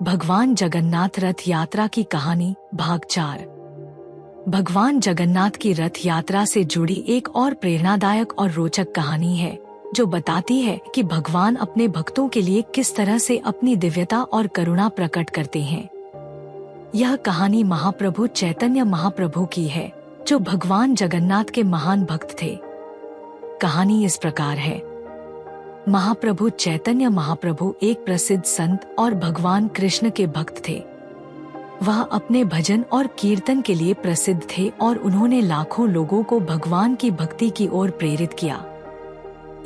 भगवान जगन्नाथ रथ यात्रा की कहानी भाग 4। भगवान जगन्नाथ की रथ यात्रा से जुड़ी एक और प्रेरणादायक और रोचक कहानी है जो बताती है कि भगवान अपने भक्तों के लिए किस तरह से अपनी दिव्यता और करुणा प्रकट करते हैं। यह कहानी महाप्रभु चैतन्य महाप्रभु की है जो भगवान जगन्नाथ के महान भक्त थे। कहानी इस प्रकार है। महाप्रभु चैतन्य महाप्रभु एक प्रसिद्ध संत और भगवान कृष्ण के भक्त थे। वह अपने भजन और कीर्तन के लिए प्रसिद्ध थे और उन्होंने लाखों लोगों को भगवान की भक्ति की ओर प्रेरित किया।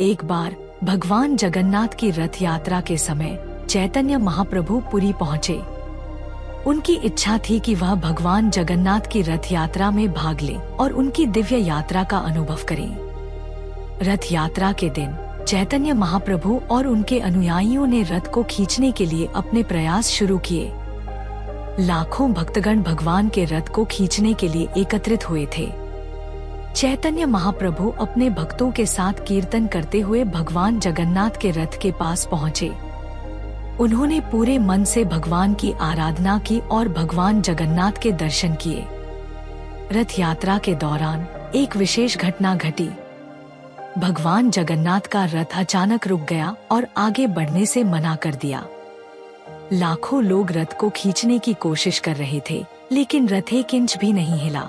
एक बार भगवान जगन्नाथ की रथ यात्रा के समय चैतन्य महाप्रभु पुरी पहुँचे। उनकी इच्छा थी कि वह भगवान जगन्नाथ की रथ यात्रा में भाग लें और उनकी दिव्य यात्रा का अनुभव करें। रथ यात्रा के दिन चैतन्य महाप्रभु और उनके अनुयायियों ने रथ को खींचने के लिए अपने प्रयास शुरू किए। लाखों भक्तगण भगवान के रथ को खींचने के लिए एकत्रित हुए थे। चैतन्य महाप्रभु अपने भक्तों के साथ कीर्तन करते हुए भगवान जगन्नाथ के रथ के पास पहुँचे। उन्होंने पूरे मन से भगवान की आराधना की और भगवान जगन्नाथ के दर्शन किए। रथ यात्रा के दौरान एक विशेष घटना घटी। भगवान जगन्नाथ का रथ अचानक रुक गया और आगे बढ़ने से मना कर दिया। लाखों लोग रथ को खींचने की कोशिश कर रहे थे, लेकिन रथ एक इंच भी नहीं हिला।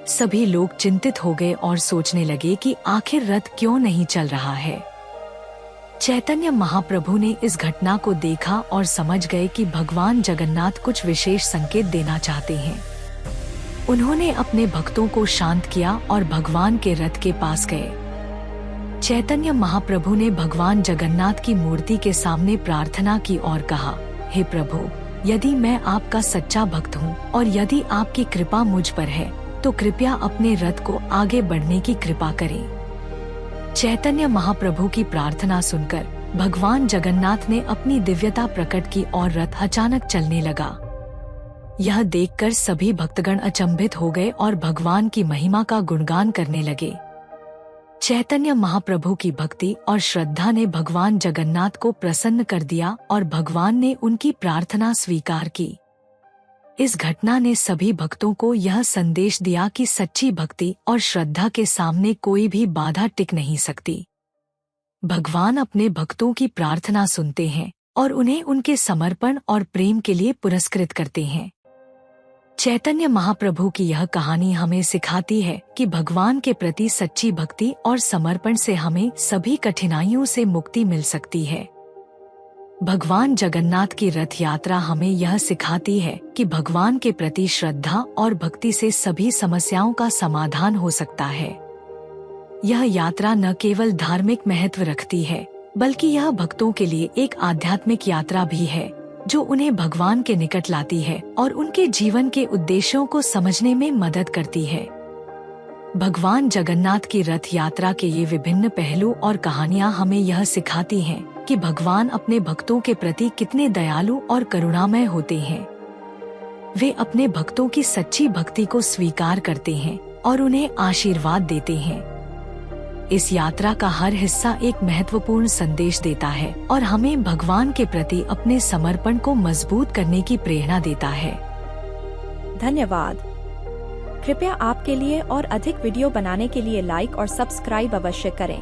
सभी लोग चिंतित हो गए और सोचने लगे कि आखिर रथ क्यों नहीं चल रहा है। चैतन्य महाप्रभु ने इस घटना को देखा और समझ गए कि भगवान जगन्नाथ कुछ विशेष संकेत देना चाहते हैं। उन्होंने अपने भक्तों को शांत किया और भगवान के रथ के पास गए। चैतन्य महाप्रभु ने भगवान जगन्नाथ की मूर्ति के सामने प्रार्थना की और कहा, हे प्रभु, यदि मैं आपका सच्चा भक्त हूँ और यदि आपकी कृपा मुझ पर है तो कृपया अपने रथ को आगे बढ़ने की कृपा करें। चैतन्य महाप्रभु की प्रार्थना सुनकर भगवान जगन्नाथ ने अपनी दिव्यता प्रकट की और रथ अचानक चलने लगा। यह देखकर सभी भक्तगण अचंभित हो गए और भगवान की महिमा का गुणगान करने लगे। चैतन्य महाप्रभु की भक्ति और श्रद्धा ने भगवान जगन्नाथ को प्रसन्न कर दिया और भगवान ने उनकी प्रार्थना स्वीकार की। इस घटना ने सभी भक्तों को यह संदेश दिया कि सच्ची भक्ति और श्रद्धा के सामने कोई भी बाधा टिक नहीं सकती। भगवान अपने भक्तों की प्रार्थना सुनते हैं और उन्हें उनके समर्पण और प्रेम के लिए पुरस्कृत करते हैं। चैतन्य महाप्रभु की यह कहानी हमें सिखाती है कि भगवान के प्रति सच्ची भक्ति और समर्पण से हमें सभी कठिनाइयों से मुक्ति मिल सकती है। भगवान जगन्नाथ की रथ यात्रा हमें यह सिखाती है कि भगवान के प्रति श्रद्धा और भक्ति से सभी समस्याओं का समाधान हो सकता है। यह यात्रा न केवल धार्मिक महत्व रखती है, बल्कि यह भक्तों के लिए एक आध्यात्मिक यात्रा भी है जो उन्हें भगवान के निकट लाती है और उनके जीवन के उद्देश्यों को समझने में मदद करती है। भगवान जगन्नाथ की रथ यात्रा के ये विभिन्न पहलू और कहानियाँ हमें यह सिखाती हैं कि भगवान अपने भक्तों के प्रति कितने दयालु और करुणामय होते हैं। वे अपने भक्तों की सच्ची भक्ति को स्वीकार करते हैं और उन्हें आशीर्वाद देते हैं। इस यात्रा का हर हिस्सा एक महत्वपूर्ण संदेश देता है और हमें भगवान के प्रति अपने समर्पण को मजबूत करने की प्रेरणा देता है। धन्यवाद। कृपया आपके लिए और अधिक वीडियो बनाने के लिए लाइक और सब्सक्राइब अवश्य करें।